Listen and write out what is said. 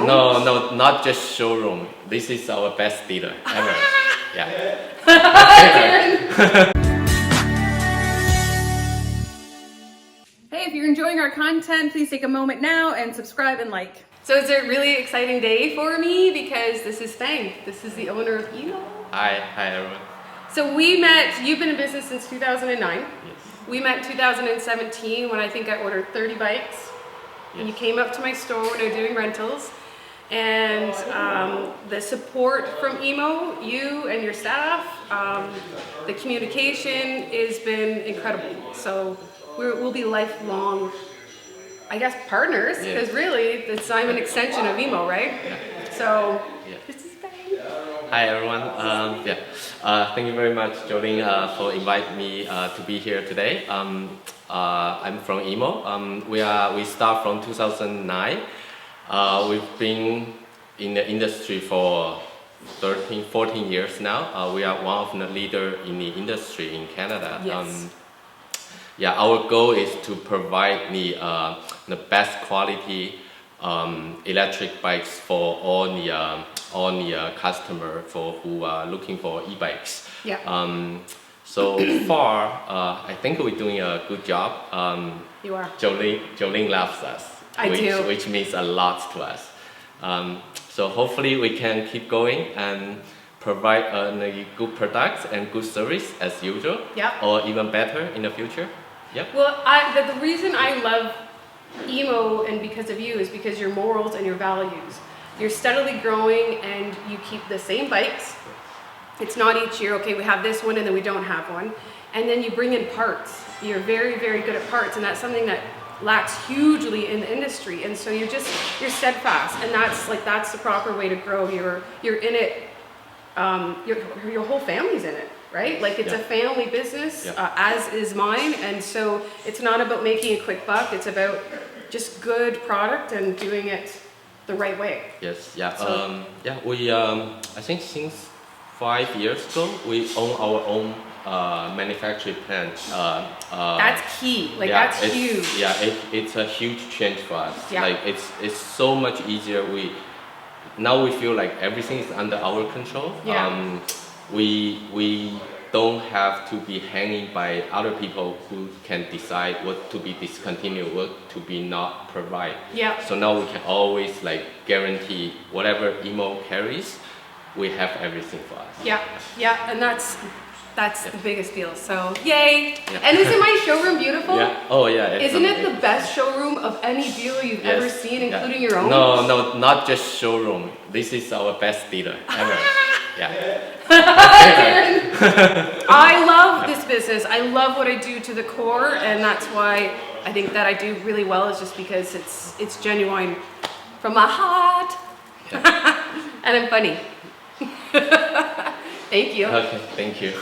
No, no, not just showroom. This is our best dealer ever. Yeah. Hey, if you're enjoying our content, please take a moment now and subscribe and like. So it's a really exciting day for me because this is FENG. This is the owner of EMMO. Hi everyone. So we met, you've been in business since 2009. Yes. We met 2017 when I think I ordered 30 bikes. Yes. And you came up to my store when I was doing rentals. And the support from EMMO, you and your staff, the communication has been incredible. So we'll be lifelong, I guess, partners, because really I'm an extension of EMMO, right? Yeah. So Yeah. this is FENG. Hi everyone. Thank you very much, Jolene, for inviting me to be here today. I'm from EMMO. We start from 2009. We've been in the industry for 14 years now. We are one of the leaders in the industry in Canada. Yes. Our goal is to provide the best quality electric bikes for all the customer who are looking for e-bikes. Yeah. So far, I think we're doing a good job. You are. Jolene loves us. Which means a lot to us. So hopefully we can keep going and provide good products and good service as usual, or even better in the future. Yep. Well, the reason I love EMMO and because of you is because your morals and your values. You're steadily growing and you keep the same bikes. It's not each year, okay, we have this one and then we don't have one. And then you bring in parts. You're very, very good at parts, and that's something that lacks hugely in the industry. And so you're steadfast, and that's the proper way to grow. You're in it, your whole family's in it, right? Like it's a family business, as is mine. And so it's not about making a quick buck. It's about just good product and doing it the right way. Yes, yeah. So, we I think since 5 years ago we own our own manufacturing plant. That's key. That's huge. Yeah, it's a huge change for us. Yeah. Like it's so much easier. Now we feel like everything is under our control. Yeah. We don't have to be hanging by other people who can decide what to be discontinued, what to be not provide. Yeah. So now we can always guarantee whatever EMMO carries, we have everything for us. Yeah, and that's the biggest deal. So yay! Yeah. And isn't my showroom beautiful? Yeah. Oh yeah. Isn't it the best showroom of any dealer you've ever seen, including your own? No, not just showroom. This is our best dealer ever. Yeah. I love this business. I love what I do to the core, and that's why I think that I do really well. Is just because it's genuine from my heart, and I'm funny. Thank you. Okay, thank you.